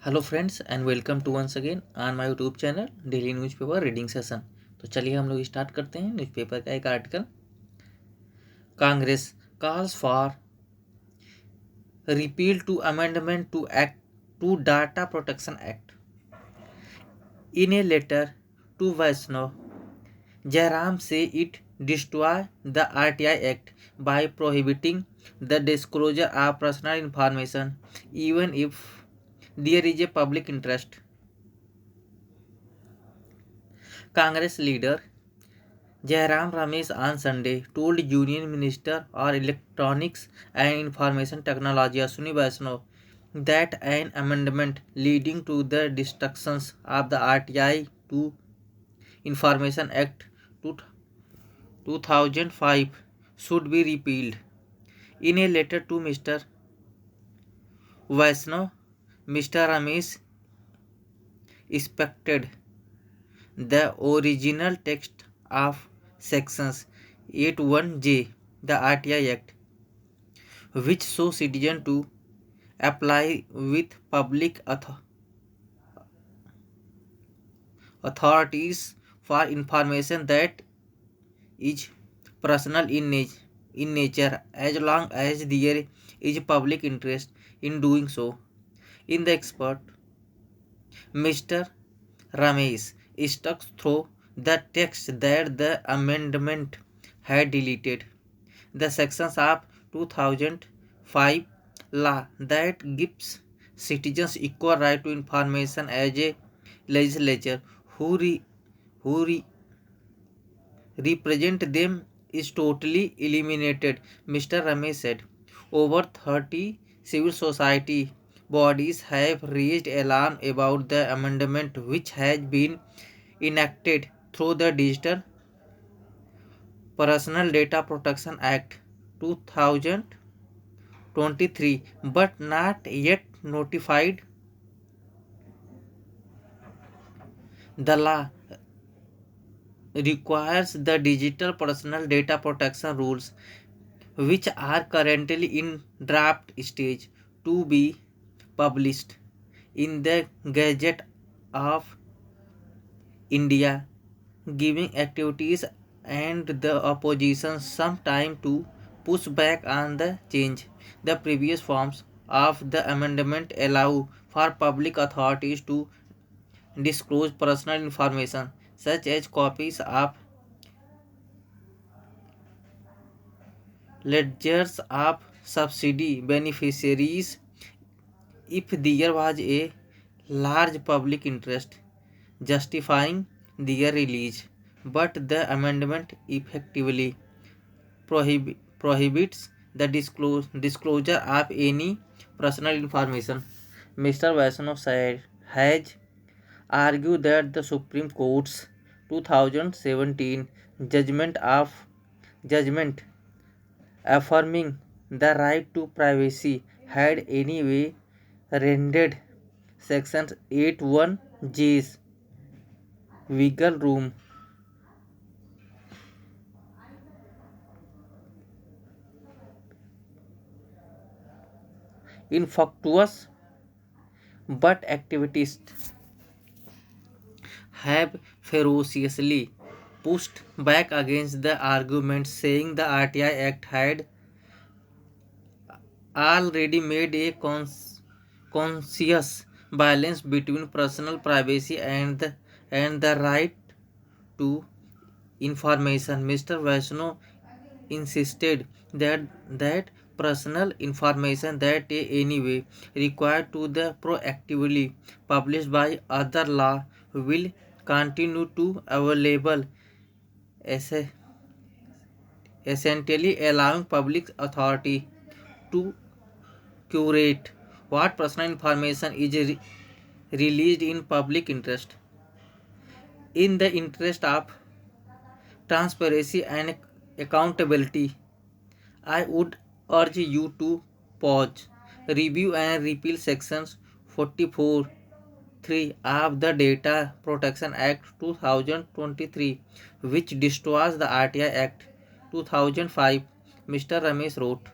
Hello friends and welcome to once again on my YouTube channel daily newspaper reading session. तो चलिए हम लोग start करते हैं न्यूज़पेपर का एक article. Congress calls for repeal to amendment to act to data protection act. In a letter to Vaishnaw, Jairam say it destroy the RTI Act by prohibiting the disclosure of personal information even if there is a public interest. Congress leader Jairam Ramesh on Sunday told Union Minister of Electronics and Information Technology Ashwini Vaishnaw that an amendment leading to the destructions of the RTI to Information Act 2005 should be repealed. In a letter to Mr. Vaishnaw, Mr. Ramesh inspected the original text of sections 81J the RTI Act, which show citizens to apply with public authorities for information that is personal in nature as long as there is public interest in doing so. In the expert, Mr. Ramesh stuck through the text that the amendment had deleted the sections of 2005 law that gives citizens equal right to information as a legislature who represent them is totally eliminated, Mr. Ramesh said. Over 30 civil society bodies have raised alarm about the amendment which has been enacted through the Digital Personal Data Protection Act 2023 but not yet notified. The law requires the Digital Personal Data Protection rules, which are currently in draft stage, to be published in the Gazette of India, giving activities and the opposition some time to push back on the change. The previous forms of the amendment allow for public authorities to disclose personal information such as copies of ledgers of subsidy beneficiaries if there was a large public interest justifying their release. But the amendment effectively prohibits the disclosure of any personal information. Mr. Vaishnav said, has argued that the Supreme Court's 2017 judgment affirming the right to privacy had anyway rendered Section 81J's wiggle room infructuous, but activists have ferociously pushed back against the argument, saying the RTI Act had already made a conscious balance between personal privacy and the right to information. Mr. Vaishnaw insisted that personal information that anyway required to the proactively published by other law will continue to available, es- essentially allowing public authority to curate what personal information is released in public interest. In the interest of transparency and accountability, I would urge you to pause, review and repeal sections 44(3) of the Data Protection Act 2023, which destroys the RTI Act 2005, Mr. Ramesh wrote.